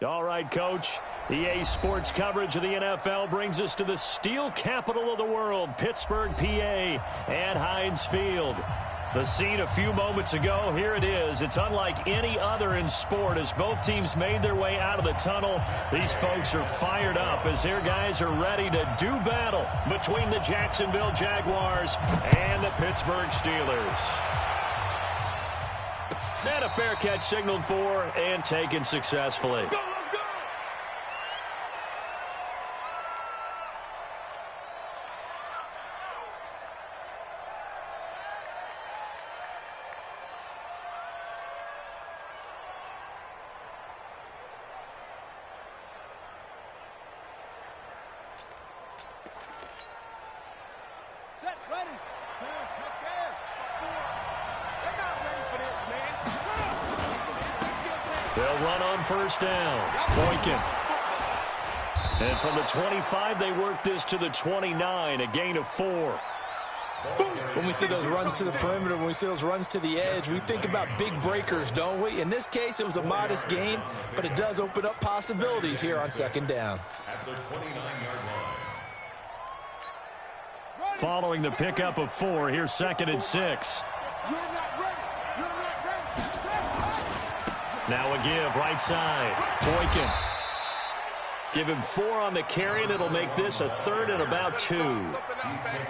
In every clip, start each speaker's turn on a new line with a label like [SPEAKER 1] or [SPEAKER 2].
[SPEAKER 1] All right, Coach. EA Sports coverage of the NFL brings us to the steel capital of the world, Pittsburgh, PA, at Heinz Field. The scene a few moments ago, here it is. It's unlike any other in sport as both teams made their way out of the tunnel. These folks are fired up as their guys are ready to do battle between the Jacksonville Jaguars and the Pittsburgh Steelers. And a fair catch signaled for and taken successfully. They'll run on first down. Boykin. And from the 25, they work this to the 29, a gain of 4.
[SPEAKER 2] When we see those runs to the perimeter, when we see those runs to the edge, we think about big breakers, don't we? In this case, it was a modest gain, but it does open up possibilities here on second down.
[SPEAKER 1] Following the pickup of 4, here's 2nd and 6. Now a give, right side. Boykin. Give him 4 on the carry, and it'll make this a 3rd and about 2.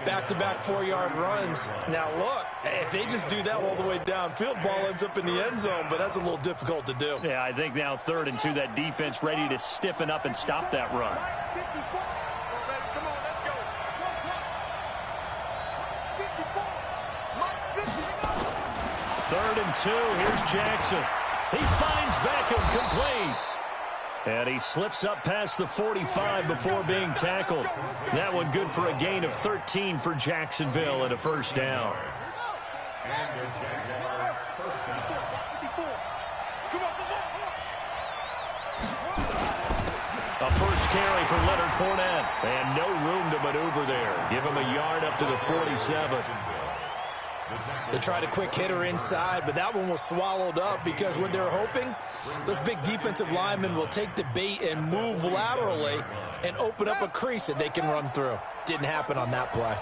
[SPEAKER 2] Back-to-back 4-yard runs. Now, look, if they just do that all the way downfield, ball ends up in the end zone, but that's a little difficult to do.
[SPEAKER 1] Yeah, I think now 3rd and 2, that defense ready to stiffen up and stop that run. Third and 2, here's Jackson. He finds Beckham complete. And he slips up past the 45 before being tackled. That one good for a gain of 13 for Jacksonville and a first down. A first carry for Leonard Fournette. And no room to maneuver there. Give him a yard up to the 47.
[SPEAKER 2] They tried a quick hitter inside, but that one was swallowed up because what they're hoping, those big defensive linemen will take the bait and move laterally and open up a crease that they can run through. Didn't happen on that play.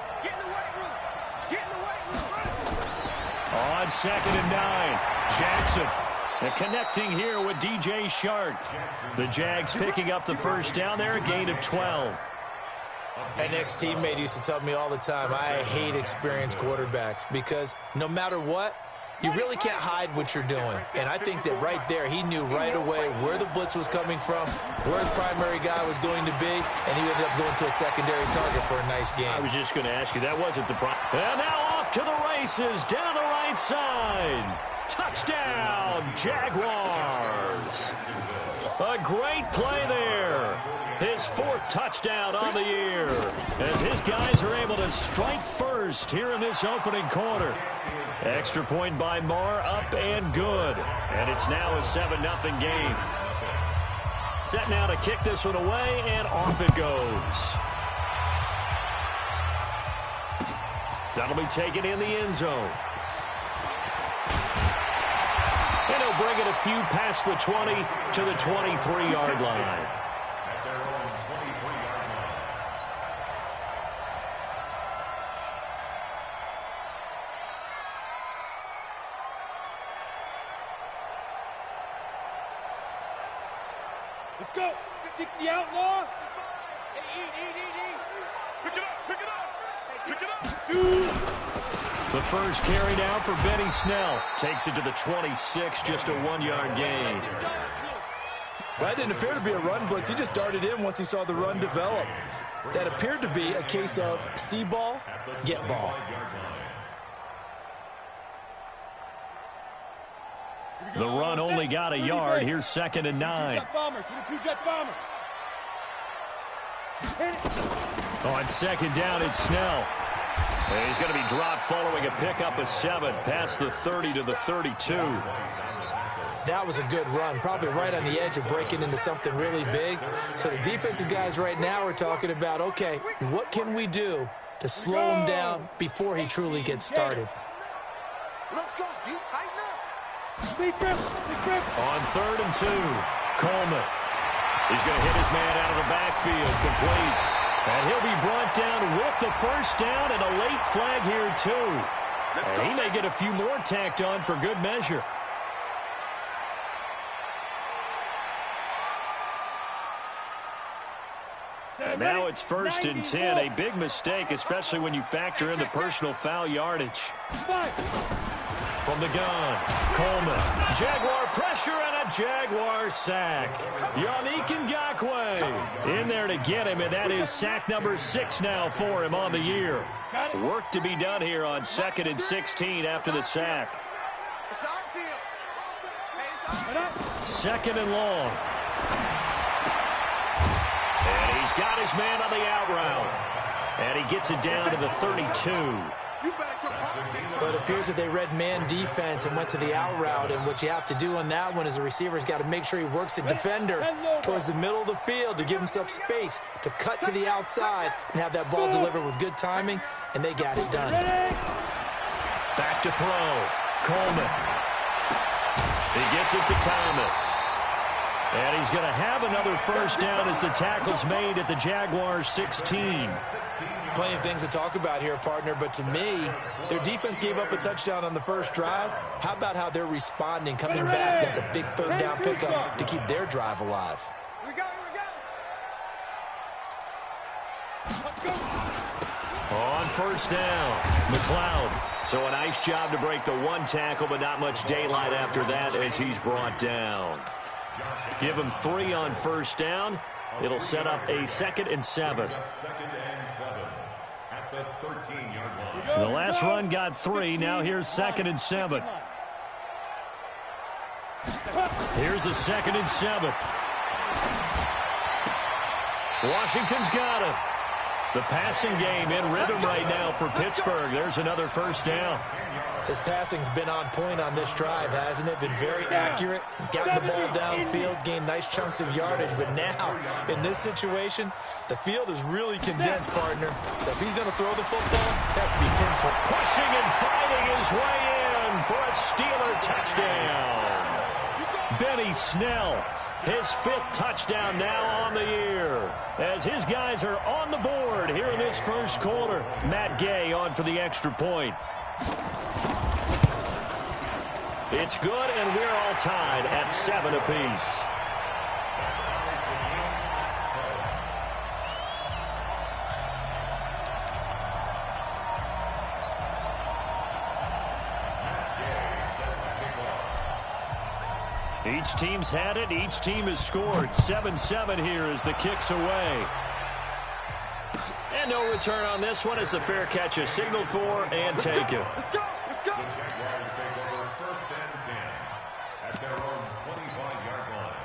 [SPEAKER 1] On 2nd and 9, Jackson. And connecting here with DJ Shark. The Jags picking up the first down there, a gain of 12.
[SPEAKER 2] An ex-teammate used to tell me all the time, I hate experienced quarterbacks because no matter what, you really can't hide what you're doing. And I think that right there, he knew right away where the blitz was coming from, where his primary guy was going to be, and he ended up going to a secondary target for a nice game.
[SPEAKER 1] I was just going to ask you, that wasn't the problem. And now off to the races, down the right side. Touchdown, Jaguars. A great play there. His 4th touchdown on the year. As his guys are able to strike first here in this opening quarter. Extra point by Marr, up and good. And it's now a 7-0 game. Set now to kick this one away, and off it goes. That'll be taken in the end zone. And he'll bring it a few past the 20 to the 23-yard line.
[SPEAKER 3] Let's go. 60 outlaw. Pick it up. Pick it up. Shoot.
[SPEAKER 1] The first carry now for Benny Snell. Takes it to the 26, just a 1-yard gain.
[SPEAKER 2] That didn't appear to be a run blitz. He just darted in once he saw the run develop. That appeared to be a case of see ball, get ball.
[SPEAKER 1] The run only got a yard. Here's 2nd and 9. On 2nd down, it's Snell. And he's going to be dropped following a pickup of 7 past the 30 to the 32.
[SPEAKER 2] That was a good run, probably right on the edge of breaking into something really big. So the defensive guys right now are talking about, okay, what can we do to slow him down before he truly gets started?
[SPEAKER 3] Let's go, dude. Tighten up.
[SPEAKER 1] On 3rd and 2, Coleman. He's going to hit his man out of the backfield, complete. And he'll be brought down with the first down and a late flag here, too. And he may get a few more tacked on for good measure. And now it's 1st and 10. A big mistake, especially when you factor in the personal foul yardage. From the gun, Coleman. Jaguar pressure and a Jaguar sack. Yannick Ngakoue in there to get him, and that is sack number 6 now for him on the year. Work to be done here on 2nd and 16 after the sack. 2nd and long. And he's got his man on the out route. And he gets it down to the 32.
[SPEAKER 2] But it appears that they read man defense and went to the out route. And what you have to do on that one is the receiver's got to make sure he works the defender towards the middle of the field to give himself space to cut to the outside and have that ball delivered with good timing. And they got it done.
[SPEAKER 1] Back to throw. Coleman. He gets it to Thomas. And he's going to have another first down as the tackle's made at the Jaguars 16.
[SPEAKER 2] Plenty of things to talk about here, partner, but to me, their defense gave up a touchdown on the first drive. How about how they're responding, coming back? That's a big third down pickup to keep their drive alive.
[SPEAKER 1] On first down, McLeod. So a nice job to break the one tackle, but not much daylight after that as he's brought down. Give him 3 on first down. It'll set up a 2nd and 7. The last run got 3. Now here's 2nd and 7. Here's a 2nd and 7. Washington's got it. The passing game in rhythm right now for Pittsburgh. There's another first down.
[SPEAKER 2] His passing's been on point on this drive, hasn't it? Been very accurate, gotten the ball downfield, gained nice chunks of yardage. But now, in this situation, the field is really condensed, partner. So if he's going to throw the football, that could be pinpoint.
[SPEAKER 1] Pushing and fighting his way in for a Steeler touchdown. Benny Snell, his 5th touchdown now on the year. As his guys are on the board here in this first quarter. Matt Gay on for the extra point. It's good, and we're all tied at 7 apiece. Each team's had it. Each team has scored. 7-7 here as the kick's away. And no return on this one as the fair catch is signaled for and taken.
[SPEAKER 3] Let's go. Jaguars take over 1st and 10 at their own 25-yard line.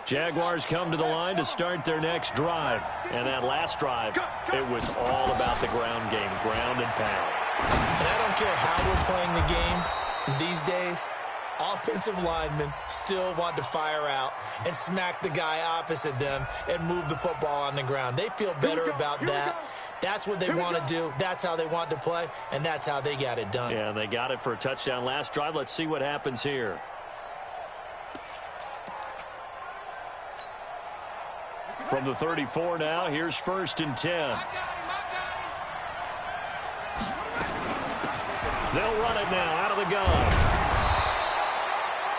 [SPEAKER 1] Jaguars come to the line to start their next drive. And that last drive, it was all about the ground game, ground and pound.
[SPEAKER 2] And I don't care how we're playing the game these days, offensive linemen still want to fire out and smack the guy opposite them and move the football on the ground. They feel better about that. That's what they want to do. That's how they want to play, and that's how they got it done.
[SPEAKER 1] Yeah, they got it for a touchdown last drive. Let's see what happens here. From the 34 now, here's 1st and 10. They'll run it now out of the gun.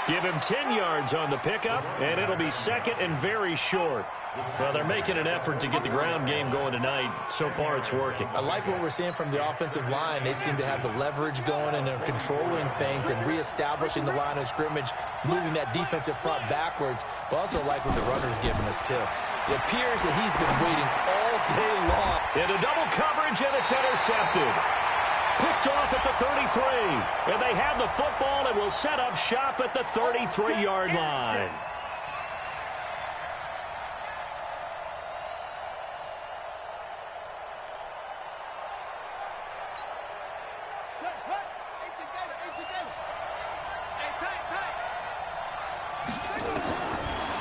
[SPEAKER 1] Give him 10 yards on the pickup, and it'll be 2nd and very short. Well, they're making an effort to get the ground game going tonight. So far, it's working.
[SPEAKER 2] I like what we're seeing from the offensive line. They seem to have the leverage going, and they're controlling things and reestablishing the line of scrimmage, moving that defensive front backwards. But also like what the runner's giving us, too. It appears that he's been waiting all day long.
[SPEAKER 1] Into double coverage, and it's intercepted. Picked off at the 33. And they have the football and will set up shop at the 33-yard line.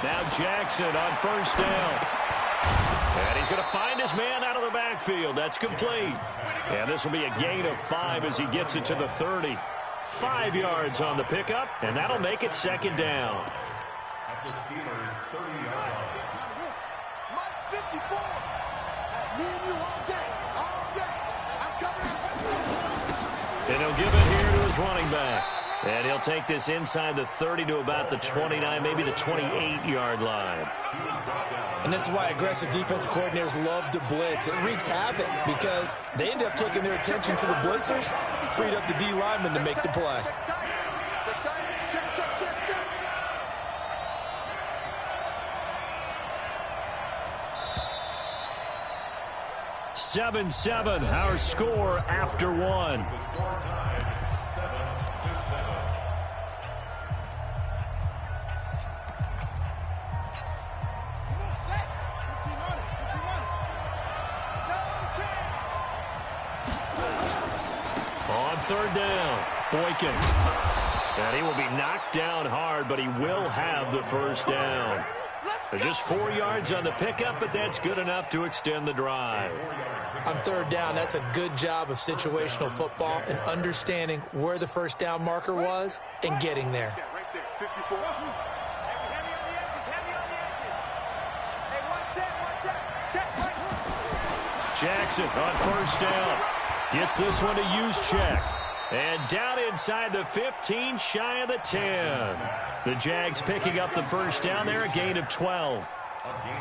[SPEAKER 1] Now Jackson on first down. And he's going to find his man out of the backfield. That's complete. And this will be a gain of 5 as he gets it to the 30. 5 yards on the pickup, and that'll make it second down.
[SPEAKER 3] At the Steelers' 30-yard line.
[SPEAKER 4] Mike 54. Me and you all day. All day. I'm coming.
[SPEAKER 1] And he'll give it here to his running back. And he'll take this inside the 30 to about the 29, maybe the 28-yard line.
[SPEAKER 2] And this is why aggressive defensive coordinators love to blitz. It wreaks havoc because they end up taking their attention to the blitzers, freed up the D lineman to make the play.
[SPEAKER 4] Check, check, check, check.
[SPEAKER 1] Seven, our score after 1.
[SPEAKER 3] The score tied 7-7.
[SPEAKER 1] On third down, Boykin. And he will be knocked down hard, but he will have the first down. There's just 4 yards on the pickup, but that's good enough to extend the drive.
[SPEAKER 2] On third down, that's a good job of situational football and understanding where the first down marker was and getting there.
[SPEAKER 4] Right there, 54. Heavy on the edges, heavy on the edges. Hey, one set. Check, right.
[SPEAKER 1] Jackson on first down. Gets this one to Juszczyk. And down inside the 15, shy of the 10. The Jags picking up the first down there, a gain of 12.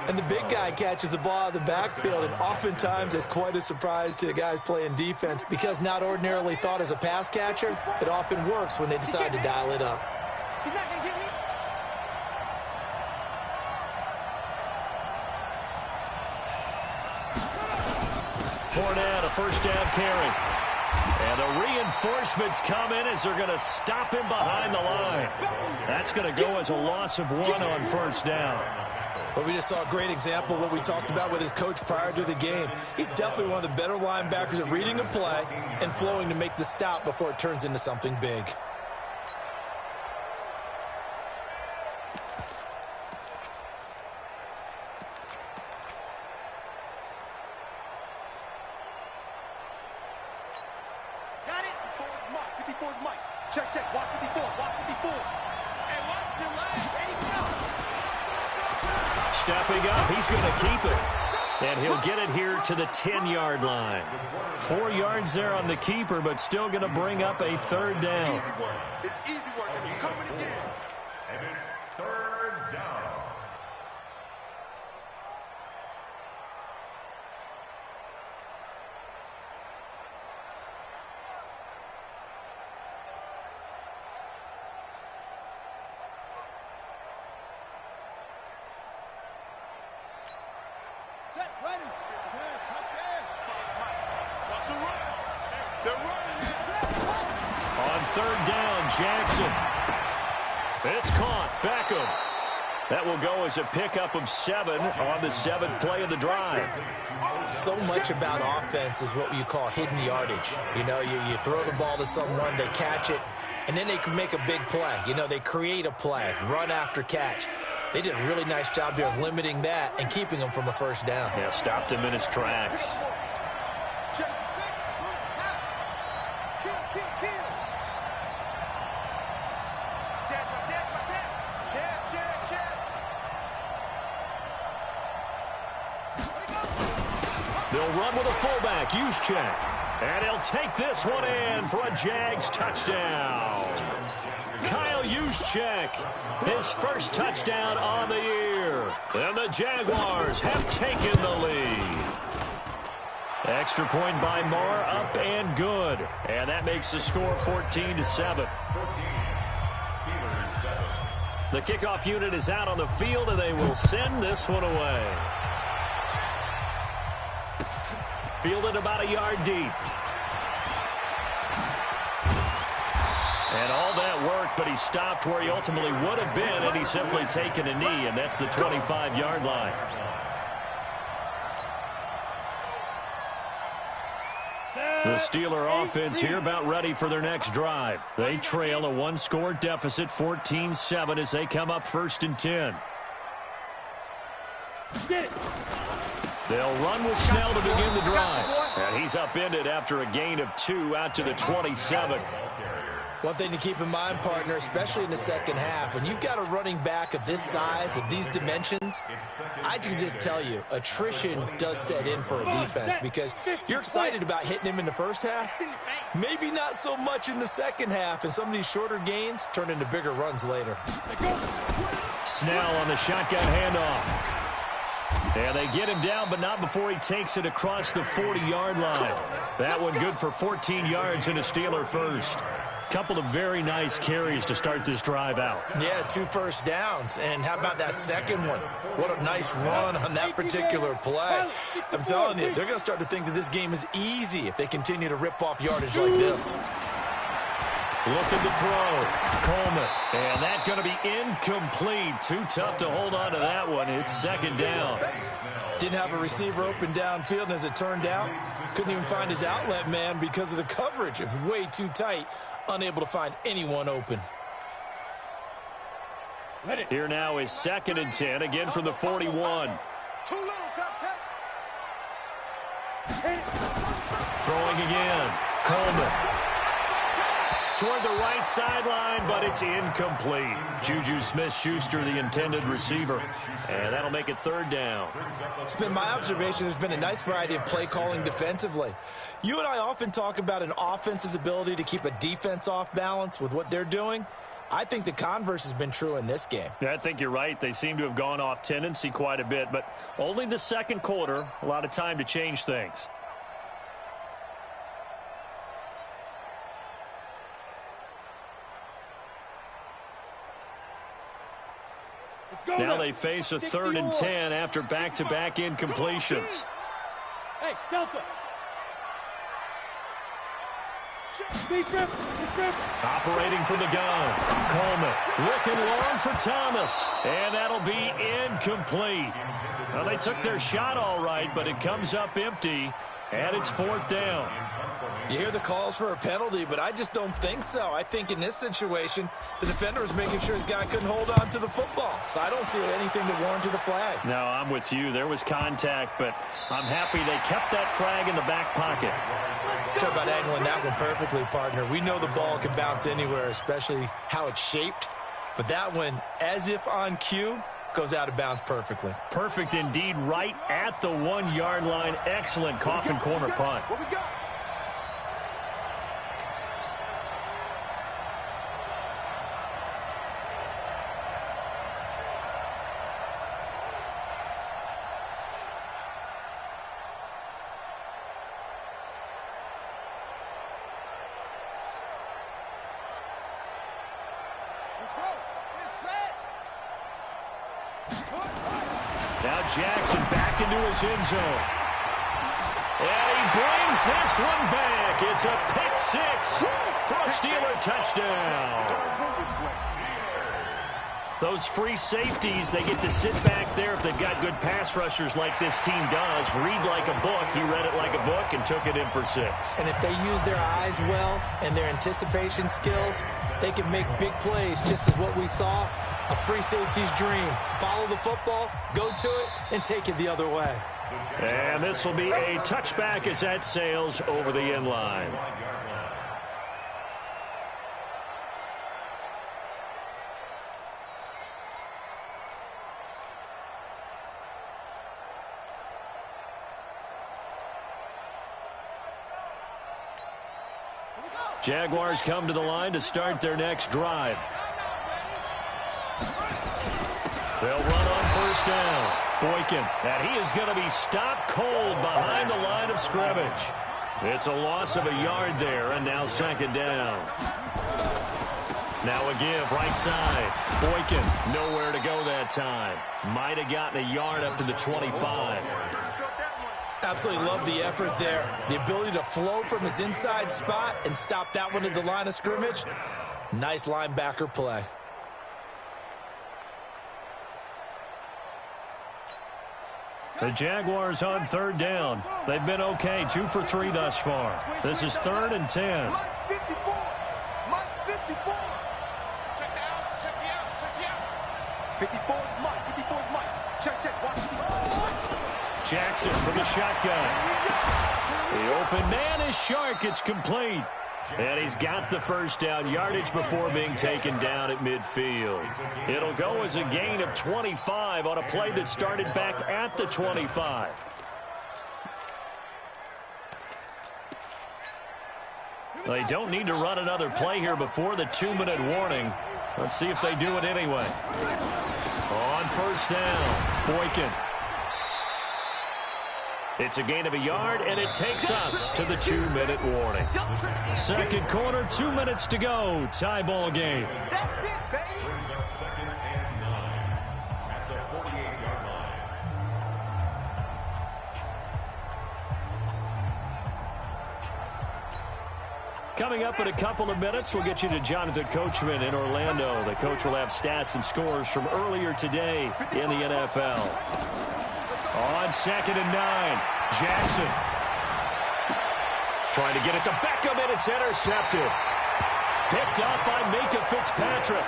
[SPEAKER 2] And the big guy catches the ball out of the backfield, and oftentimes it's quite a surprise to the guys playing defense because not ordinarily thought as a pass catcher, it often works when they decide to dial it up.
[SPEAKER 4] He's not going to get me.
[SPEAKER 1] Fournette, a first down carry. And the reinforcements come in as they're going to stop him behind the line. That's going to go as a loss of 1 on first down.
[SPEAKER 2] But we just saw a great example of what we talked about with his coach prior to the game. He's definitely one of the better linebackers at reading a play and flowing to make the stop before it turns into something big.
[SPEAKER 4] Got it. 54's Mike. Check, check. Watch 54. Watch 54. Hey, watch the line. Hey, go.
[SPEAKER 1] Stepping up, he's going to keep it. And he'll get it here to the 10-yard line. 4 yards there on the keeper, but still going to bring up a third down.
[SPEAKER 4] Easy work. It's easy work. And it's coming again.
[SPEAKER 3] And it's third down.
[SPEAKER 4] Set, ready. Touchdown. Watch the run. They're running.
[SPEAKER 1] On third down, Jackson. It's caught. Beckham. That will go as a pickup of 7 on the 7th play of the drive.
[SPEAKER 2] So much about offense is what you call hidden yardage. You know, you throw the ball to someone, they catch it, and then they can make a big play. You know, they create a play, run after catch. They did a really nice job there of limiting that and keeping him from a first down.
[SPEAKER 1] Yeah, stopped him in his tracks.
[SPEAKER 4] Check. Kill. Check.
[SPEAKER 1] They'll run with a fullback, Juszczyk. And he'll take this one in for a Jags touchdown. Kyle Juszczyk, his first touchdown on the year. And the Jaguars have taken the lead. Extra point by Moore, up and good. And that makes the score 14-7.
[SPEAKER 3] 14. Steelers 7.
[SPEAKER 1] The kickoff unit is out on the field, and they will send this one away. Fielded about a yard deep. And all that work, but he stopped where he ultimately would have been, and he's simply taken a knee, and that's the 25-yard line. The Steeler offense here about ready for their next drive. They trail a 1-score deficit, 14-7, as they come up 1st and 10.
[SPEAKER 4] Get it.
[SPEAKER 1] They'll run with Snell to begin the drive. And he's upended after a gain of 2 out to the 27.
[SPEAKER 2] One thing to keep in mind, partner, especially in the second half, when you've got a running back of this size, of these dimensions, I can just tell you, attrition does set in for a defense because you're excited about hitting him in the first half, maybe not so much in the second half, and some of these shorter gains turn into bigger runs later.
[SPEAKER 1] Snell on the shotgun handoff. And they get him down, but not before he takes it across the 40-yard line. That one good for 14 yards and a Steeler first. Couple of very nice carries to start this drive out.
[SPEAKER 2] Yeah, 2 first downs. And how about that second one? What a nice run on that particular play. I'm telling you, they're going to start to think that this game is easy if they continue to rip off yardage like this.
[SPEAKER 1] Looking to throw. Coleman. And that's going to be incomplete. Too tough to hold on to that one. It's second down.
[SPEAKER 2] Didn't have a receiver open downfield, and as it turned out, couldn't even find his outlet man because of the coverage. It was way too tight. Unable to find anyone open.
[SPEAKER 1] Here now is 2nd and 10, again from the 41. Throwing again. Coleman. Toward the right sideline, but it's incomplete. Juju Smith-Schuster, the intended receiver. And that'll make it 3rd down.
[SPEAKER 2] It's been my observation there's been a nice variety of play calling defensively. You and I often talk about an offense's ability to keep a defense off balance with what they're doing. I think the converse has been true in this game.
[SPEAKER 1] Yeah, I think you're right. They seem to have gone off tendency quite a bit, but only the second quarter, a lot of time to change things. Now they face a 3rd and 10 after back-to-back incompletions.
[SPEAKER 4] Hey, Delta.
[SPEAKER 1] Operating from the gun. Coleman looking long for Thomas. And that'll be incomplete. Well, they took their shot all right, but it comes up empty. And it's 4th down.
[SPEAKER 2] You hear the calls for a penalty, but I just don't think so. I think in this situation, the defender was making sure his guy couldn't hold on to the football. So I don't see anything to warrant to the flag.
[SPEAKER 1] No, I'm with you. There was contact, but I'm happy they kept that flag in the back pocket.
[SPEAKER 2] Talk about angling that one perfectly, partner. We know the ball can bounce anywhere, especially how it's shaped. But that one, as if on cue, goes out of bounds perfectly.
[SPEAKER 1] Perfect indeed, right at the 1-yard line. Excellent coffin corner punt.
[SPEAKER 4] What we got?
[SPEAKER 1] Now Jackson back into his end zone. And he brings this one back. It's a pick 6 for a Steeler touchdown. Those free safeties, they get to sit back there if they've got good pass rushers like this team does. Read like a book. He read it like a book and took it in for 6.
[SPEAKER 2] And if they use their eyes well and their anticipation skills, they can make big plays, just as what we saw. A free safety's dream. Follow the football, go to it, and take it the other way.
[SPEAKER 1] And this will be a touchback as that sails over the end line. Jaguars come to the line to start their next drive. They'll run on 1st down. Boykin, and he is going to be stopped cold behind the line of scrimmage. It's a loss of a yard there, and now 2nd down. Now a give, right side. Boykin, nowhere to go that time. Might have gotten a yard up to the 25.
[SPEAKER 2] Absolutely love the effort there. The ability to flow from his inside spot and stop that one at the line of scrimmage. Nice linebacker play.
[SPEAKER 1] The Jaguars on 3rd down. They've been okay, 2 for 3 thus far. This is 3rd and 10.
[SPEAKER 4] Mike 54. Mike 54. Check the out. Check the out. Check the out. 54 is Mike. 54 is Mike. Check. Watch.
[SPEAKER 1] Jackson from the shotgun. The open man is Shark. It's complete. And he's got the first down yardage before being taken down at midfield. It'll go as a gain of 25 on a play that started back at the 25. They don't need to run another play here before the 2-minute warning. Let's see if they do it anyway. On first down, Boykin. It's a gain of a yard, and it takes us to the 2-minute warning. Second quarter, 2 minutes to go. Tie ball game.
[SPEAKER 3] That's it, baby. Brings up 2nd and 9 at the 48-yard line.
[SPEAKER 1] Coming up in a couple of minutes, we'll get you to Jonathan Coachman in Orlando. The coach will have stats and scores from earlier today in the NFL. On 2nd and 9, Jackson. Trying to get it to Beckham, and it's intercepted. Picked up by Micah Fitzpatrick.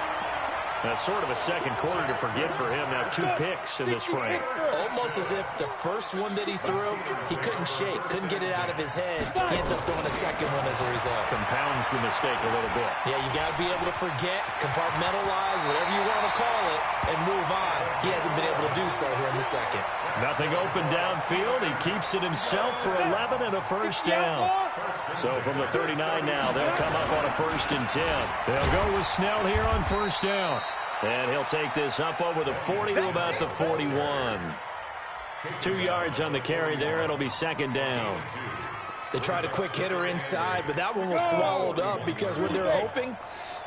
[SPEAKER 1] That's sort of a second quarter to forget for him. Now 2 picks in this frame.
[SPEAKER 2] Almost as if the first one that he threw, he couldn't shake, couldn't get it out of his head. He ends up throwing a second one as a result.
[SPEAKER 1] Compounds the mistake a little bit.
[SPEAKER 2] Yeah, you got to be able to forget, compartmentalize, whatever you want to call it, and move on. He hasn't been able to do so here in the second.
[SPEAKER 1] Nothing open downfield. He keeps it himself for 11 and a first down. So from the 39 now, they'll come up on a 1st and 10. They'll go with Snell here on first down. And he'll take this up over the 40 to about the 41. 2 yards on the carry there. It'll be 2nd down.
[SPEAKER 2] They tried a quick hitter inside, but that one was swallowed up because what they're hoping,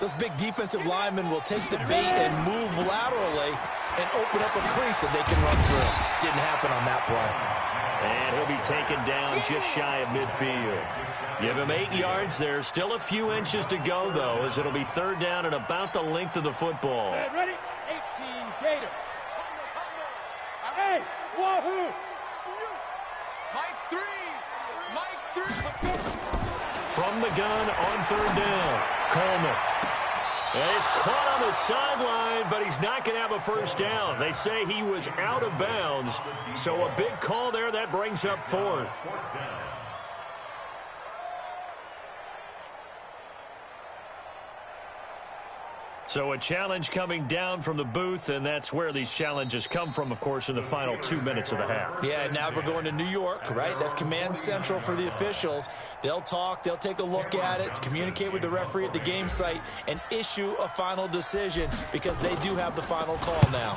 [SPEAKER 2] those big defensive linemen will take the bait and move laterally and open up a crease that they can run through. Didn't happen on that play.
[SPEAKER 1] And he'll be taken down just shy of midfield. Give him 8 yards there. Still a few inches to go, though, as it'll be 3rd down and about the length of the football.
[SPEAKER 4] Ready? 18 Gator. Hey, wahoo! Mike 3. Mike 3.
[SPEAKER 1] From the gun on 3rd down, Coleman. And he's caught on the sideline, but he's not going to have a first down. They say he was out of bounds, so a big call there. That brings up 4th. So a challenge coming down from the booth, and that's where these challenges come from, of course, in the final 2 minutes of the half.
[SPEAKER 2] Yeah, now we're going to New York, right? That's command central for the officials. They'll talk, they'll take a look at it, communicate with the referee at the game site, and issue a final decision because they do have the final call now.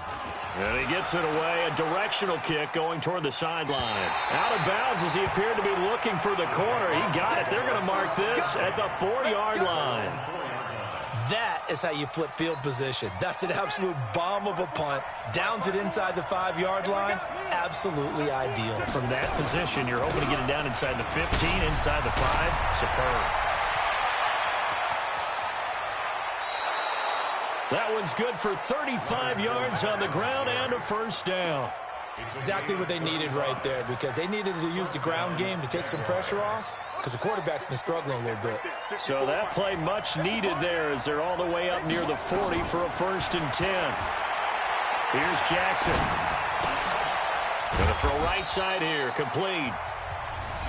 [SPEAKER 1] And he gets it away, a directional kick going toward the sideline. Out of bounds as he appeared to be looking for the corner. He got it. They're going to mark this at the 4-yard line.
[SPEAKER 2] That is how you flip field position. That's an absolute bomb of a punt. Downs it inside the 5-yard line. Absolutely ideal.
[SPEAKER 1] From that position, you're hoping to get it down inside the 15, inside the 5. Superb. That one's good for 35 yards on the ground and a first down.
[SPEAKER 2] Exactly what they needed right there because they needed to use the ground game to take some pressure off because the quarterback's been struggling a little bit.
[SPEAKER 1] So that play much needed there as they're all the way up near the 40 for a 1st and 10. Here's Jackson. Going to throw right side here, complete.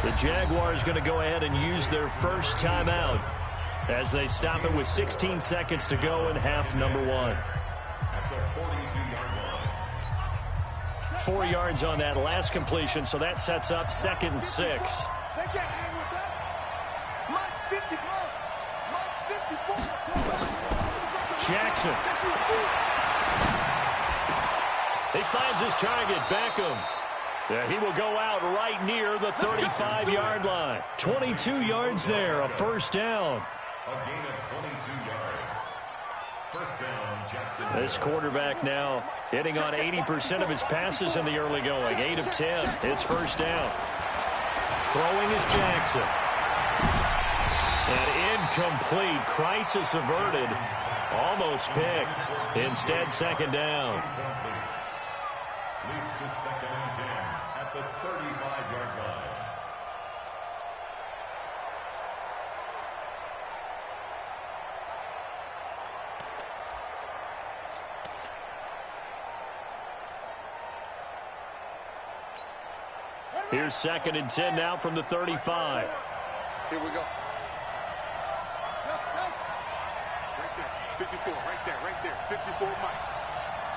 [SPEAKER 1] The Jaguars going to go ahead and use their first timeout as they stop it with 16 seconds to go in half number 1.
[SPEAKER 3] At the 42-yard line.
[SPEAKER 1] 4 yards on that last completion, so that sets up 2nd and 6.
[SPEAKER 4] They can't hang with us. Mike's 54. Mike's 54.
[SPEAKER 1] Jackson. He finds his target, Beckham. Yeah, he will go out right near the 35-yard line. 22 yards there, a first down.
[SPEAKER 3] A gain of 22 yards. First down, Jackson.
[SPEAKER 1] This quarterback now hitting on 80% of his passes in the early going. 8 of 10. It's first down. Throwing is Jackson. And incomplete. Crisis averted. Almost picked. Instead, 2nd down.
[SPEAKER 3] Leads to 2nd and 10 at the 35-yard line.
[SPEAKER 1] Here's 2nd and 10 now from the 35.
[SPEAKER 5] Here we go. Right there. 54, right there. 54, Mike.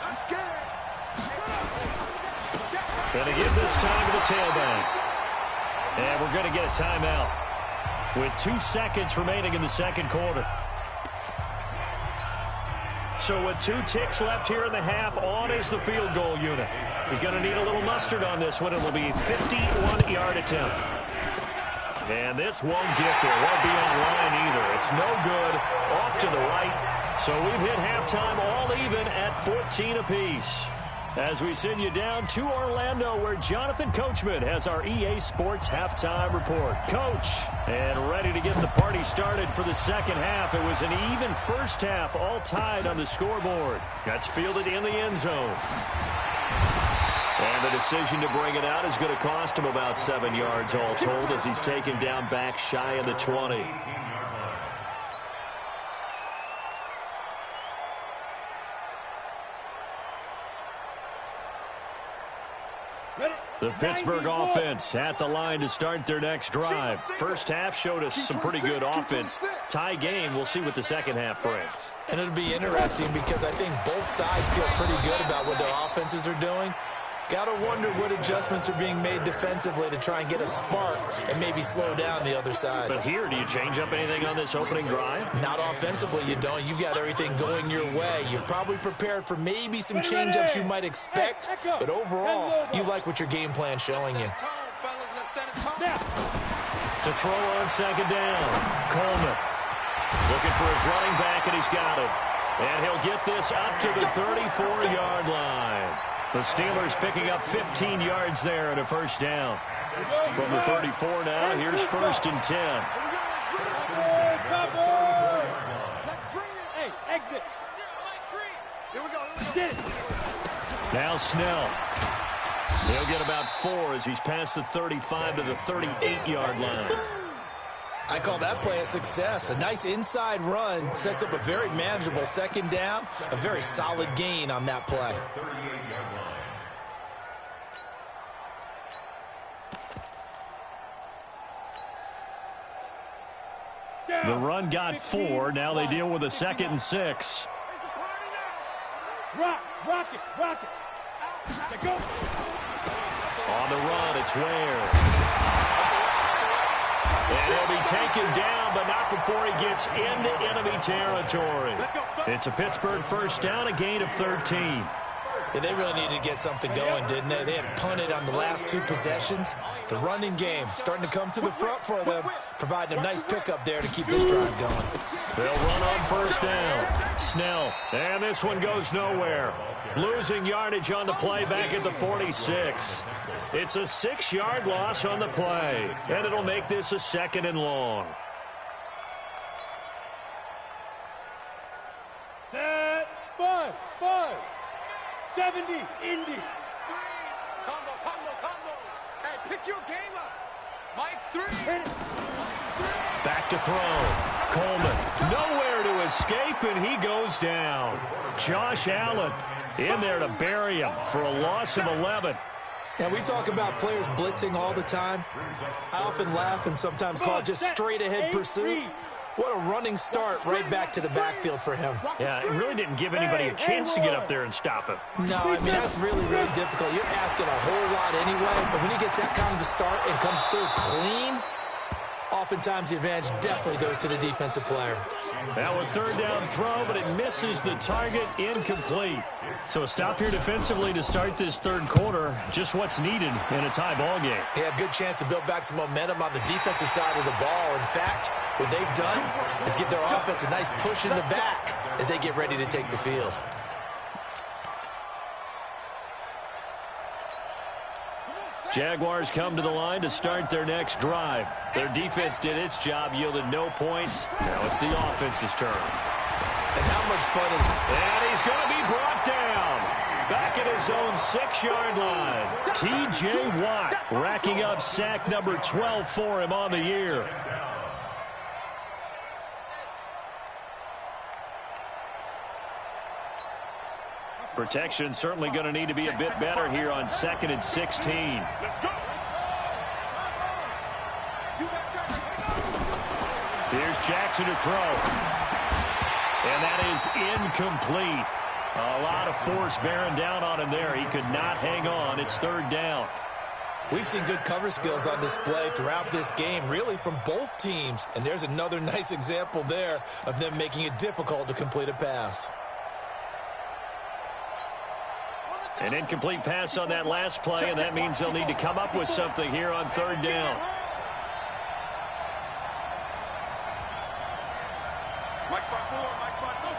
[SPEAKER 5] I'm scared.
[SPEAKER 1] Going to give this time to the tailback. And we're going to get a timeout with 2 seconds remaining in the second quarter. So with 2 ticks left here in the half, on is the field goal unit. He's going to need a little mustard on this one. It will be a 51-yard attempt. And this won't get there. Won't be on line either. It's no good. Off to the right. So we've hit halftime all even at 14 apiece. As we send you down to Orlando, where Jonathan Coachman has our EA Sports halftime report. Coach, and ready to get the party started for the second half. It was an even first half, all tied on the scoreboard. That's fielded in the end zone. And the decision to bring it out is going to cost him about 7 yards all told, as he's taken down back shy of the 20. The Pittsburgh offense at the line to start their next drive. First half showed us some pretty good offense. Tie game, we'll see what the second half brings.
[SPEAKER 2] And it'll be interesting because I think both sides feel pretty good about what their offenses are doing. Got to wonder what adjustments are being made defensively to try and get a spark and maybe slow down the other side.
[SPEAKER 1] But here, do you change up anything on this opening drive?
[SPEAKER 2] Not offensively, you don't. You've got everything going your way. You've probably prepared for maybe some change-ups you might expect, but overall, you like what your game plan's showing you.
[SPEAKER 1] To throw on second down, Coleman looking for his running back, and he's got it. And he'll get this up to the 34-yard line. The Steelers picking up 15 yards there and a first down. From the 34 now, here's 1st and 10.
[SPEAKER 4] Hey, exit.
[SPEAKER 1] Now Snell. He'll get about 4 as he's past the 35 to the 38-yard line.
[SPEAKER 2] I call that play a success. A nice inside run sets up a very manageable second down, a very solid gain on that play.
[SPEAKER 1] The run got 4. Now they deal with a 2nd and 6.
[SPEAKER 4] Rock it. Go.
[SPEAKER 1] On the run, it's Ware. And he'll be taken down, but not before he gets into enemy territory. It's a Pittsburgh first down, a gain of 13.
[SPEAKER 2] Yeah, they really needed to get something going, didn't they? They had punted on the last 2 possessions. The running game starting to come to the front for them, providing a nice pickup there to keep this drive going.
[SPEAKER 1] They'll run on first down. Snell, and this one goes nowhere. Losing yardage on the play back at the 46. It's a 6-yard loss on the play, and it'll make this a 2nd and long.
[SPEAKER 4] Set, 5. 70, Indy.
[SPEAKER 5] Combo. Hey, pick your game up. Mike, 3.
[SPEAKER 1] Back to throw. Coleman, nowhere to escape, and he goes down. Josh Allen in there to bury him for a loss of 11.
[SPEAKER 2] And we talk about players blitzing all the time. I often laugh and sometimes call it just straight-ahead pursuit. What a running start right back to the backfield for him.
[SPEAKER 1] Yeah, it really didn't give anybody a chance to get up there and stop him.
[SPEAKER 2] No, I mean, that's really, really difficult. You're asking a whole lot anyway, but when he gets that kind of a start and comes through clean, oftentimes the advantage definitely goes to the defensive player.
[SPEAKER 1] Now a 3rd down throw, but it misses the target, incomplete. So a stop here defensively to start this 3rd quarter. Just what's needed in a tie ball game.
[SPEAKER 2] Yeah, good chance to build back some momentum on the defensive side of the ball. In fact, what they've done is give their offense a nice push in the back as they get ready to take the field.
[SPEAKER 1] Jaguars come to the line to start their next drive. Their defense did its job, yielded no points. Now it's the offense's turn.
[SPEAKER 2] And how much fun is it?
[SPEAKER 1] And he's going to be brought down. Back at his own 6-yard line. T.J. Watt racking up sack number 12 for him on the year. Protection certainly going to need to be a bit better here on 2nd and 16. Here's Jackson to throw. And that is incomplete. A lot of force bearing down on him there. He could not hang on. It's third down.
[SPEAKER 2] We've seen good cover skills on display throughout this game, really from both teams. And there's another nice example there of them making it difficult to complete a pass.
[SPEAKER 1] An incomplete pass on that last play, and that means they'll need to come up with something here on third down.
[SPEAKER 5] Mike 5-4, Mike 5-4.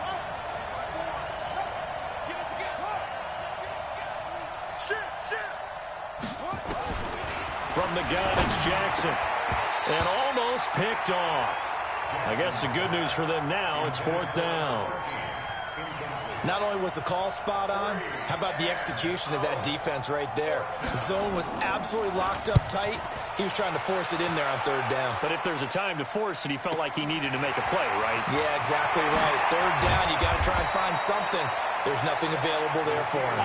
[SPEAKER 4] Get it together.
[SPEAKER 5] Shit.
[SPEAKER 1] From the gun, it's Jackson. And almost picked off. I guess the good news for them now, it's fourth down.
[SPEAKER 2] Not only was the call spot on, how about the execution of that defense right there? The zone was absolutely locked up tight. He was trying to force it in there on third down.
[SPEAKER 1] But if there's a time to force it, he felt like he needed to make a play, right?
[SPEAKER 2] Yeah, exactly right. Third down, you got to try and find something. There's nothing available there for him.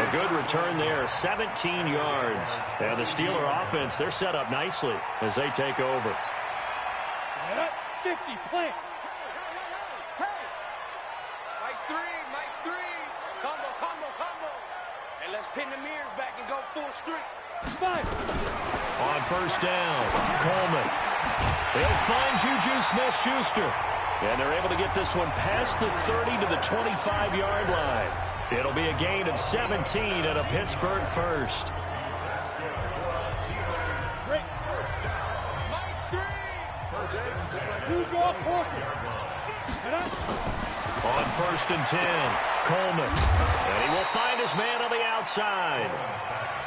[SPEAKER 1] A good return there, 17 yards. And the Steeler offense, they're set up nicely as they take over.
[SPEAKER 4] 50, plant.
[SPEAKER 5] Mike 3.
[SPEAKER 4] Combo. And let's pin the mirrors back and go full street.
[SPEAKER 1] On first down, Coleman. They'll find Juju Smith-Schuster. And they're able to get this one past the 30 to the 25-yard line. It'll be a gain of 17 and a Pittsburgh first. On first and 10, Coleman. And he will find his man on the outside.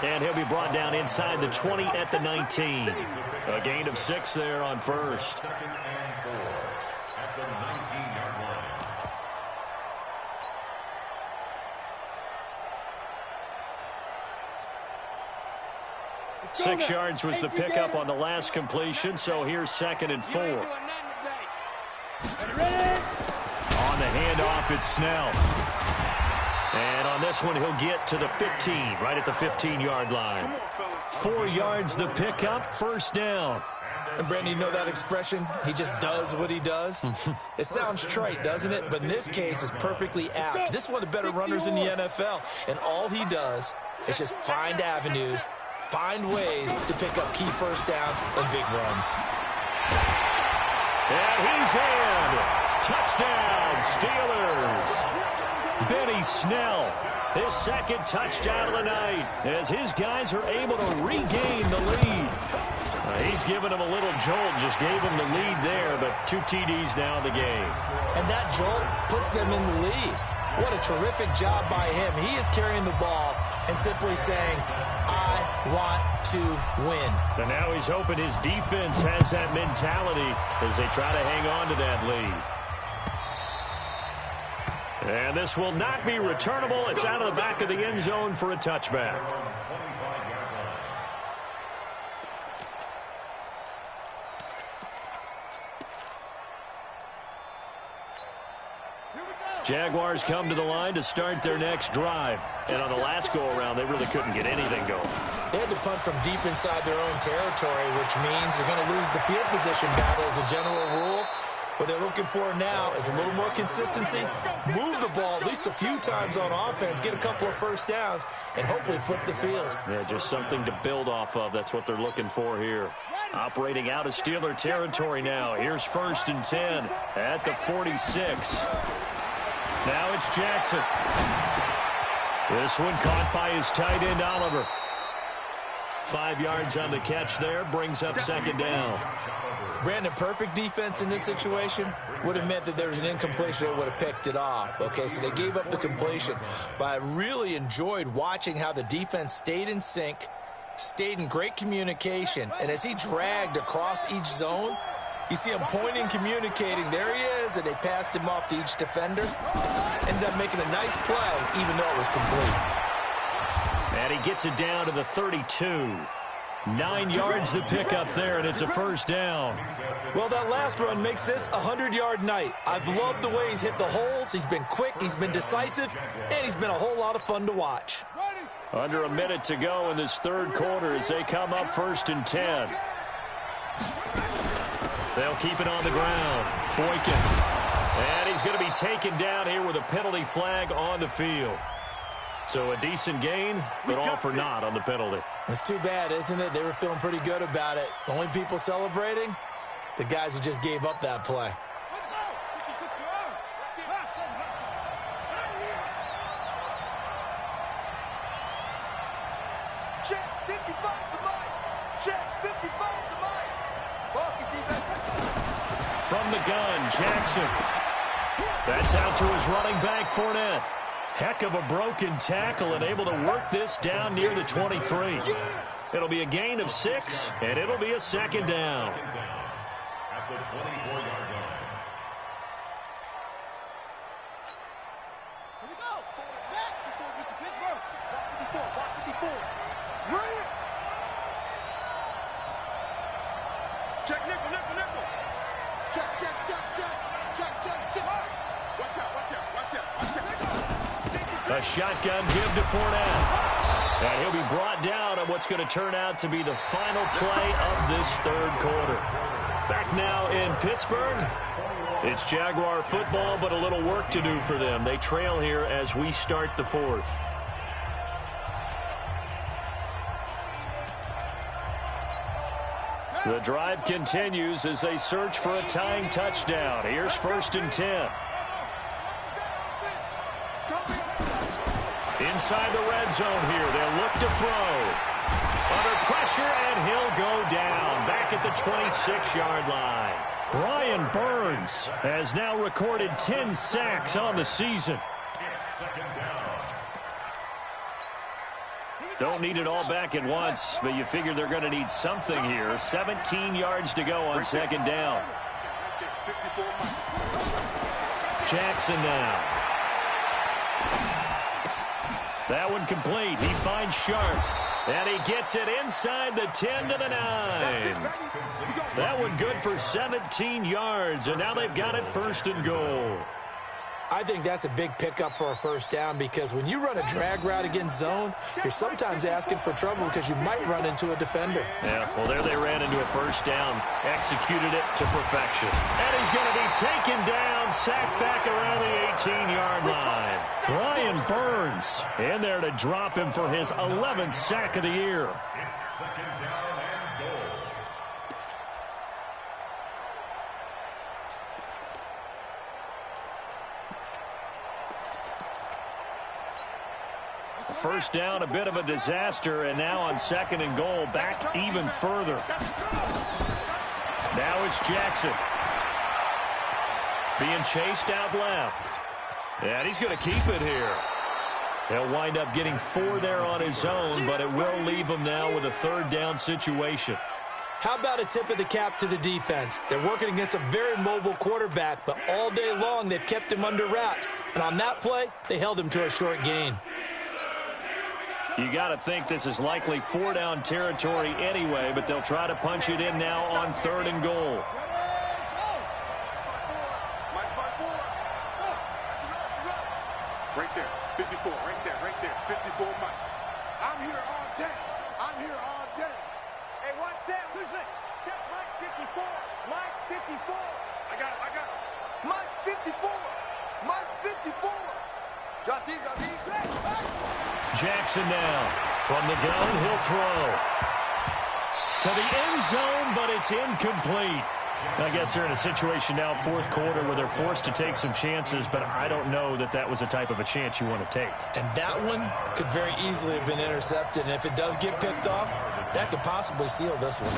[SPEAKER 1] And he'll be brought down inside the 20 at the 19. A gain of 6 there on first.
[SPEAKER 3] Second and 4 at the 19-yard line.
[SPEAKER 1] 6 yards was the pickup on the last completion, so here's second and 4. On the handoff, it's Snell. And on this one, he'll get to the 15, right at the 15-yard line. 4 yards the pickup, first down.
[SPEAKER 2] And Brandon, you know that expression? He just does what he does. It sounds trite, doesn't it? But in this case, it's perfectly apt. This is one of the better runners in the NFL. And all he does is just find avenues, find ways to pick up key first downs and big runs.
[SPEAKER 1] And he's in. Touchdown, Steelers. Benny Snell, his second touchdown of the night, as his guys are able to regain the lead. He's given him a little jolt, just gave him the lead there, but 2 TDs now in the game.
[SPEAKER 2] And that jolt puts them in the lead. What a terrific job by him. He is carrying the ball and simply saying, I want to win.
[SPEAKER 1] And now he's hoping his defense has that mentality as they try to hang on to that lead. And this will not be returnable. It's out of the back of the end zone for a touchback. Jaguars come to the line to start their next drive. And on the last go-around, they really couldn't get anything going.
[SPEAKER 2] They had to punt from deep inside their own territory, which means they're going to lose the field position battle as a general rule. What they're looking for now is a little more consistency, move the ball at least a few times on offense, get a couple of first downs, and hopefully flip the field.
[SPEAKER 1] Yeah, just something to build off of. That's what they're looking for here. Operating out of Steeler territory now. Here's first and 10 at the 46. Now it's Jackson. This one caught by his tight end, Oliver. 5 yards on the catch there, brings up second down.
[SPEAKER 2] Brandon, perfect defense in this situation would have meant that there was an incompletion that would have picked it off. Okay, so they gave up the completion. But I really enjoyed watching how the defense stayed in sync, stayed in great communication. And as he dragged across each zone, you see him pointing, communicating. There he is, and they passed him off to each defender. Ended up making a nice play, even though it was complete.
[SPEAKER 1] And he gets it down to the 32. 9 yards to pick up there, and it's a first down.
[SPEAKER 2] Well, that last run makes this a 100-yard night. I've loved the way he's hit the holes. He's been quick, he's been decisive, and he's been a whole lot of fun to watch.
[SPEAKER 1] Under a minute to go in this third quarter as they come up first and 10. They'll keep it on the ground. Boykin. And he's going to be taken down here with a penalty flag on the field. So a decent gain, but all for naught on the penalty.
[SPEAKER 2] It's too bad, isn't it? They were feeling pretty good about it. The only people celebrating, the guys who just gave up that play.
[SPEAKER 4] Check 55 to Mike. Check 55 to Mike. Marcus defense.
[SPEAKER 1] From the gun, Jackson. That's out to his running back, Fournette. Heck of a broken tackle and able to work this down near the 23. It'll be a gain of 6, and it'll be a second down.
[SPEAKER 3] At the 24-yard line.
[SPEAKER 4] Here we go. Sack before we get to Pittsburgh. Block 54. Run it. Check nickel. Check. Watch out.
[SPEAKER 1] A shotgun give to Fournette. And he'll be brought down on what's going to turn out to be the final play of this third quarter. Back now in Pittsburgh. It's Jaguar football, but a little work to do for them. They trail here as we start the fourth. The drive continues as they search for a tying touchdown. Here's 1st and 10. Inside the red zone here. They'll look to throw. Under pressure, and he'll go down. Back at the 26-yard line. Brian Burns has now recorded 10 sacks on the season. Don't need it all back at once, but you figure they're going to need something here. 17 yards to go on second down. Jackson now. That one complete. He finds Sharp. And he gets it inside the 10 to the 9. That one good for 17 yards, and now they've got it 1st and goal.
[SPEAKER 2] I think that's a big pickup for a first down because when you run a drag route against zone, you're sometimes asking for trouble because you might run into a defender.
[SPEAKER 1] Yeah, well, there they ran into a first down, executed it to perfection. And he's going to be taken down, sacked back around the 18-yard line. Brian Burns in there to drop him for his 11th sack of the year.
[SPEAKER 3] It's 2nd down and goal.
[SPEAKER 1] First down, a bit of a disaster, and now on 2nd and goal, back even further. Now it's Jackson. Being chased out left. And he's going to keep it here. He'll wind up getting 4 there on his own, but it will leave him now with a 3rd down situation.
[SPEAKER 2] How about a tip of the cap to the defense? They're working against a very mobile quarterback, but all day long they've kept him under wraps. And on that play, they held him to a short gain.
[SPEAKER 1] You got to think this is likely 4-down territory anyway, but they'll try to punch it in now on 3rd and goal.
[SPEAKER 5] Right there, 54, right there, 54 Mike. I'm here all day.
[SPEAKER 4] Hey, 1 set. 2 6. Check Mike 54. Mike 54. I got it. Mike 54. Mike 54. Drop deep.
[SPEAKER 1] Jackson now. From the gun, he'll throw. To the end zone, but it's incomplete. I guess they're in a situation now, 4th quarter, where they're forced to take some chances, but I don't know that that was the type of a chance you want to take.
[SPEAKER 2] And that one could very easily have been intercepted, and if it does get picked off, that could possibly seal this one.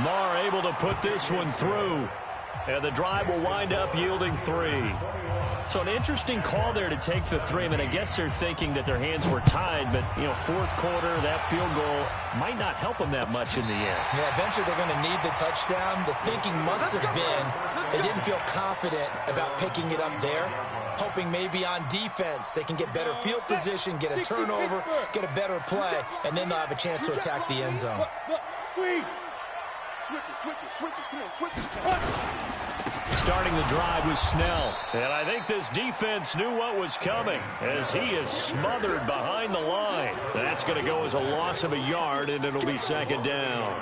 [SPEAKER 1] Marr able to put this one through, and the drive will wind up yielding 3. So an interesting call there to take the 3. I mean, I guess they're thinking that their hands were tied, but, 4th quarter, that field goal might not help them that much in the end.
[SPEAKER 2] Yeah, eventually they're going to need the touchdown. The thinking must have been they didn't feel confident about picking it up there, hoping maybe on defense they can get better field position, get a turnover, get a better play, and then they'll have a chance to attack the end zone.
[SPEAKER 5] Switch it. Come on, switch it.
[SPEAKER 1] Starting the drive was Snell. And I think this defense knew what was coming as he is smothered behind the line. That's going to go as a loss of a yard, and it'll be 2nd down.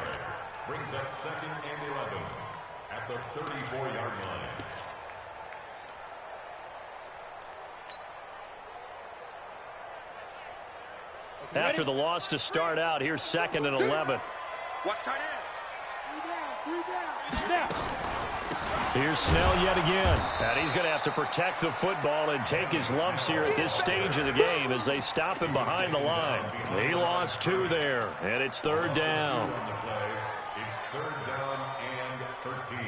[SPEAKER 3] Brings up 2nd and 11 at the 34-yard line.
[SPEAKER 1] After the loss to start out, here's 2nd and 11.
[SPEAKER 5] Watch tight end.
[SPEAKER 1] Here's Snell yet again. And he's going to have to protect the football and take his lumps here at this stage of the game as they stop him behind the line. He lost 2 there, and it's 3rd down.
[SPEAKER 3] It's 3rd down and 13.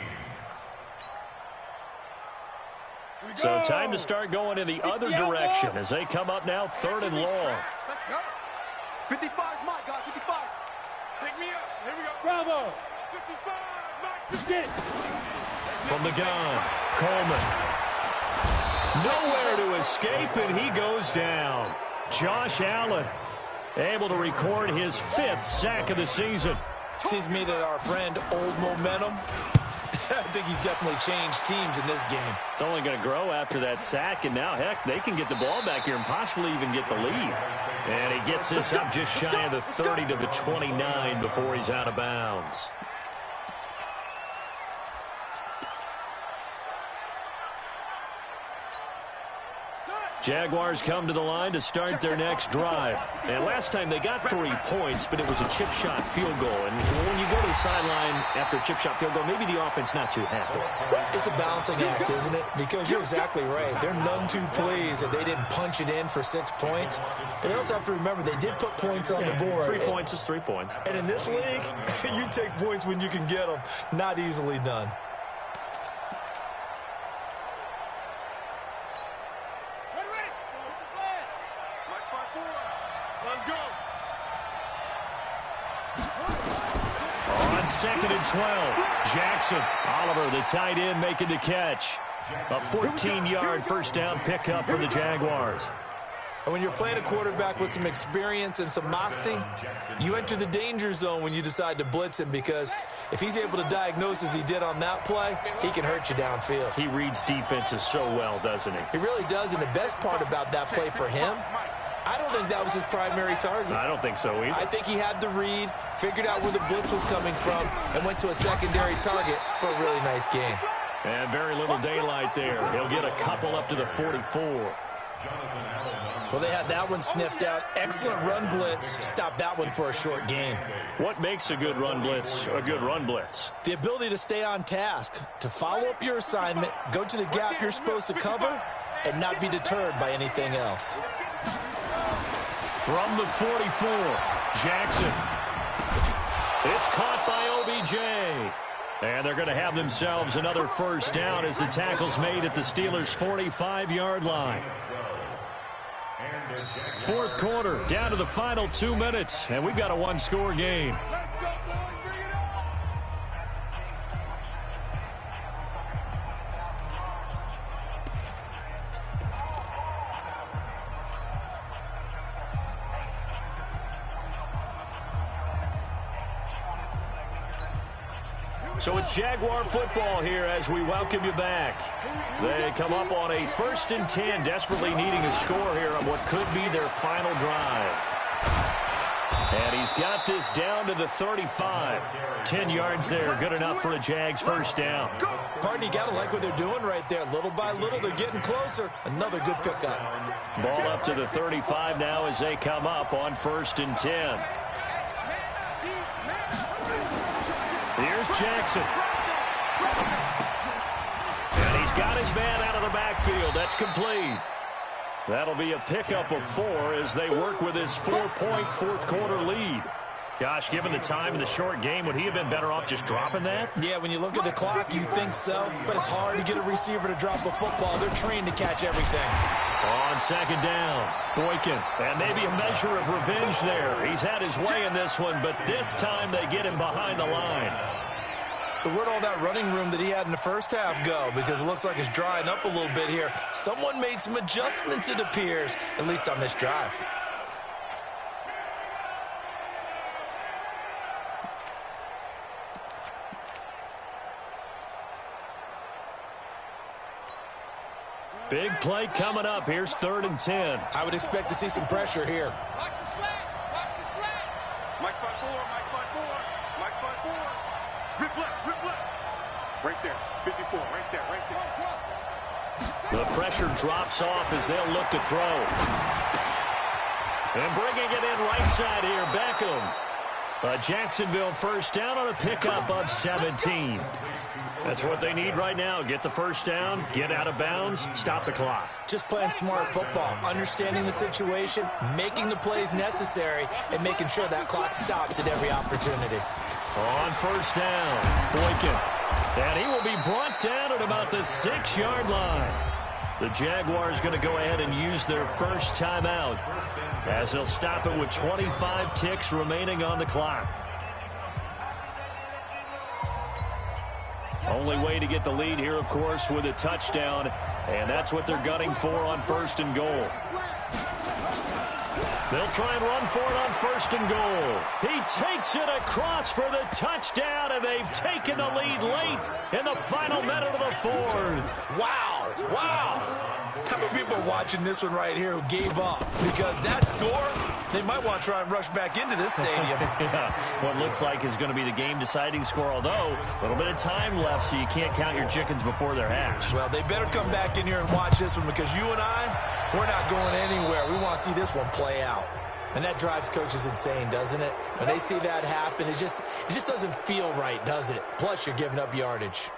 [SPEAKER 1] So time to start going in the other direction as they come up now 3rd and long.
[SPEAKER 4] Let's go. 55 is mine, guys. 55.
[SPEAKER 5] Take me up. Here we go.
[SPEAKER 4] Bravo.
[SPEAKER 5] 55. Mike.
[SPEAKER 4] Let's get it.
[SPEAKER 1] From the gun, Coleman. Nowhere to escape, and he goes down. Josh Allen able to record his 5th sack of the season.
[SPEAKER 2] Seems to me that our friend Old Momentum, I think he's definitely changed teams in this game.
[SPEAKER 1] It's only going to grow after that sack, and now, heck, they can get the ball back here and possibly even get the lead. And he gets this up just shy of the 30 to the 29 before he's out of bounds. Jaguars come to the line to start their next drive. And last time they got 3 points, but it was a chip shot field goal. And when you go to the sideline after a chip shot field goal, maybe the offense not too happy.
[SPEAKER 2] It's a balancing act, isn't it? Because you're exactly right. They're none too pleased that they didn't punch it in for 6 points. But they also have to remember they did put points on the board.
[SPEAKER 1] 3 points is 3 points.
[SPEAKER 2] And in this league, you take points when you can get them. Not easily done.
[SPEAKER 1] On 2nd and 12, Jackson. Oliver, the tight end, making the catch. A 14-yard first down pickup for the Jaguars.
[SPEAKER 2] And when you're playing a quarterback with some experience and some moxie, you enter the danger zone when you decide to blitz him, because if he's able to diagnose as he did on that play, he can hurt you downfield.
[SPEAKER 1] He reads defenses so well, doesn't he?
[SPEAKER 2] He really does, and the best part about that play for him, I don't think that was his primary target.
[SPEAKER 1] I don't think so either.
[SPEAKER 2] I think he had the read, figured out where the blitz was coming from, and went to a secondary target for a really nice game.
[SPEAKER 1] And very little daylight there. He'll get a couple up to the 44.
[SPEAKER 2] Well, they had that one sniffed out. Excellent run blitz. Stopped that one for a short gain.
[SPEAKER 1] What makes a good run blitz a good run blitz?
[SPEAKER 2] The ability to stay on task, to follow up your assignment, go to the gap you're supposed to cover, and not be deterred by anything else.
[SPEAKER 1] From the 44, Jackson. It's caught by OBJ. And they're going to have themselves another first down as the tackle's made at the Steelers' 45-yard line. 4th quarter, down to the final 2 minutes, and we've got a one-score game. So it's Jaguar football here as we welcome you back. They come up on a 1st and 10, desperately needing a score here on what could be their final drive. And he's got this down to the 35. 10 yards there, good enough for a Jags first down.
[SPEAKER 2] Pardon, you got to like what they're doing right there. Little by little, they're getting closer. Another good pickup.
[SPEAKER 1] Ball up to the 35 now as they come up on 1st and 10. Here's Jackson. And he's got his man out of the backfield. That's complete. That'll be a pickup of 4 as they work with his 4-point 4th quarter lead. Gosh, given the time in the short game, would he have been better off just dropping that?
[SPEAKER 2] Yeah, when you look at the clock, you think so. But it's hard to get a receiver to drop a football. They're trained to catch everything.
[SPEAKER 1] On 2nd down, Boykin. And maybe a measure of revenge there. He's had his way in this one, but this time they get him behind the line.
[SPEAKER 2] So where'd all that running room that he had in the first half go? Because it looks like it's drying up a little bit here. Someone made some adjustments, it appears, at least on this drive.
[SPEAKER 1] Big play coming up. Here's 3rd and 10.
[SPEAKER 2] I would expect to see some pressure here.
[SPEAKER 5] Watch the slant. Watch the slant. Mike 5-4. Mike 5-4. Mike 5-4.
[SPEAKER 1] The pressure drops off as they'll look to throw. And bringing it in right side here, Beckham. A Jacksonville first down on a pickup of 17. That's what they need right now. Get the first down, get out of bounds, stop the clock.
[SPEAKER 2] Just playing smart football, understanding the situation, making the plays necessary, and making sure that clock stops at every opportunity.
[SPEAKER 1] On first down, Boykin. And he will be brought down at about the 6-yard line. The Jaguars going to go ahead and use their first timeout as they'll stop it with 25 ticks remaining on the clock. Only way to get the lead here, of course, with a touchdown, and that's what they're gunning for on first and goal. They'll try and run for it on first and goal. He takes it across for the touchdown, and they've taken the lead late in the final minute of the fourth.
[SPEAKER 2] Wow, wow. How many people are watching this one right here who gave up? Because that score, they might want to try and rush back into this stadium.
[SPEAKER 1] Yeah, what looks like is going to be the game-deciding score, although a little bit of time left, so you can't count your chickens before they're hatched.
[SPEAKER 2] Well, they better come back in here and watch this one, because you and I, we're not going anywhere. We want to see this one play out. And that drives coaches insane, doesn't it? When they see that happen, it just doesn't feel right, does it? Plus, you're giving up yardage.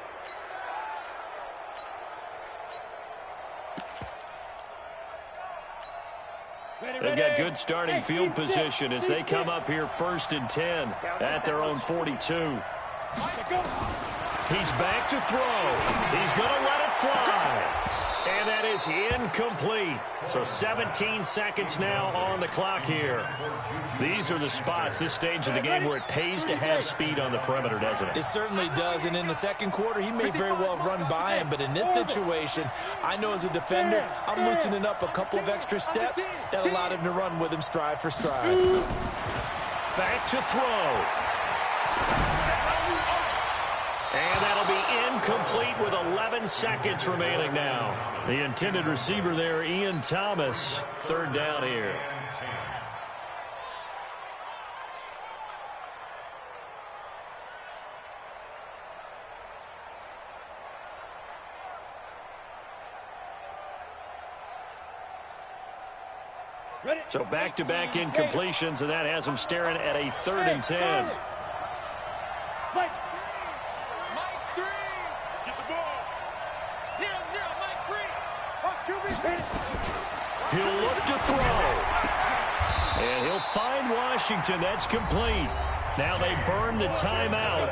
[SPEAKER 1] They've got good starting field position as they come up here first and 10 at their own 42. He's back to throw. He's going to let it fly. And that is incomplete. So 17 seconds now on the clock here. These are the spots, this stage of the game, where it pays to have speed on the perimeter, doesn't it?
[SPEAKER 2] It certainly does. And in the second quarter, he may very well run by him. But in this situation, I know as a defender, I'm loosening up a couple of extra steps that allowed him to run with him stride for stride.
[SPEAKER 1] Back to throw. And that'll be incomplete with 11 seconds remaining now. The intended receiver there, Ian Thomas. Third down here. So back-to-back incompletions, and that has them staring at a 3rd and 10. He'll look to throw. And he'll find Washington. That's complete. Now they burn the timeout.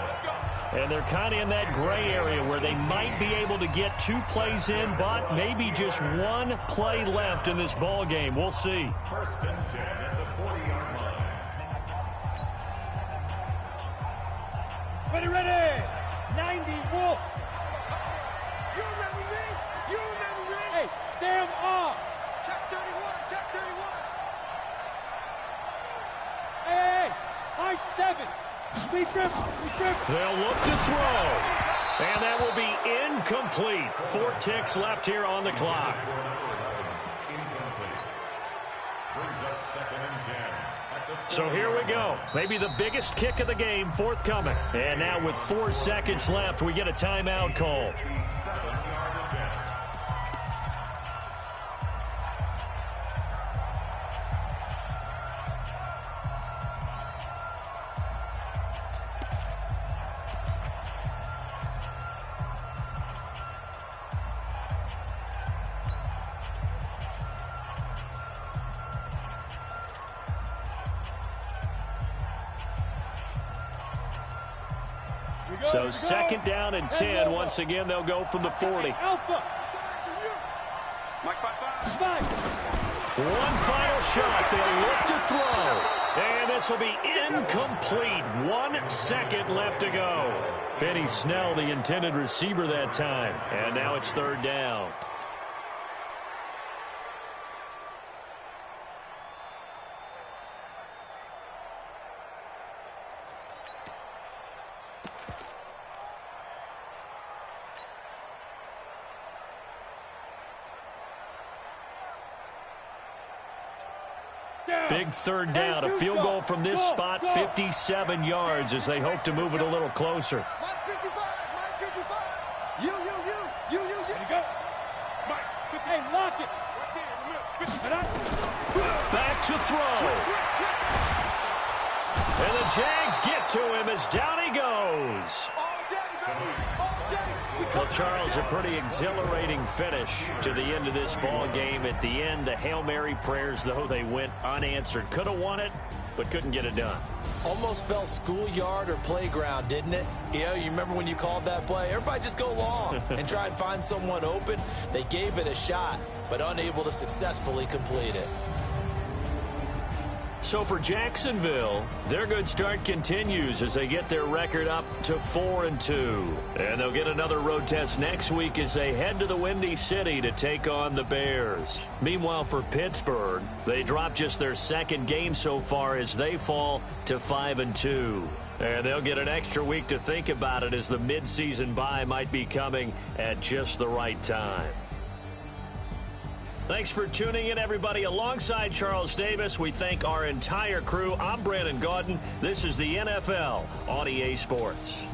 [SPEAKER 1] And they're kind of in that gray area where they might be able to get 2 plays in, but maybe just 1 play left in this ball game. We'll see.
[SPEAKER 3] First and 10 at the 40-yard line.
[SPEAKER 4] Ready. 90 Wolves. You remember me? You remember me? Hey, Sam off. Check 31. Check 31. Hey, high 7.
[SPEAKER 1] They'll look to throw. And that will be incomplete. 4 ticks left here on the clock.
[SPEAKER 3] Incomplete. Brings up 2nd and 10.
[SPEAKER 1] So here we go. Maybe the biggest kick of the game forthcoming. And now with 4 seconds left, we get a timeout call.
[SPEAKER 3] 7-yard attempt.
[SPEAKER 1] So 2nd down and 10. Once again, they'll go from the 40.
[SPEAKER 4] Alpha.
[SPEAKER 5] Mike, 5-5.
[SPEAKER 4] 5.
[SPEAKER 1] One final shot. They'll look to throw. And this will be incomplete. 1 second left to go. Benny Snell, the intended receiver that time. And now it's 3rd down. Big 3rd down. A field goal from this spot, 57 yards as they hope to move it a little closer.
[SPEAKER 4] Mike 55. Mike 55. You. There you go. Mike. Hey, lock it.
[SPEAKER 1] Back to throw. And the Jags get to him as down he goes. Well, Charles, a pretty exhilarating finish to the end of this ball game. At the end, the Hail Mary prayers, though, they went unanswered. Could have won it, but couldn't get it done.
[SPEAKER 2] Almost felt schoolyard or playground, didn't it? You know, you remember when you called that play? Everybody just go long and try and find someone open. They gave it a shot, but unable to successfully complete it.
[SPEAKER 1] So for Jacksonville, their good start continues as they get their record up to 4-2. And they'll get another road test next week as they head to the Windy City to take on the Bears. Meanwhile, for Pittsburgh, they dropped just their second game so far as they fall to 5-2. And they'll get an extra week to think about it as the midseason bye might be coming at just the right time. Thanks for tuning in, everybody. Alongside Charles Davis, we thank our entire crew. I'm Brandon Gaudin. This is the NFL on EA Sports.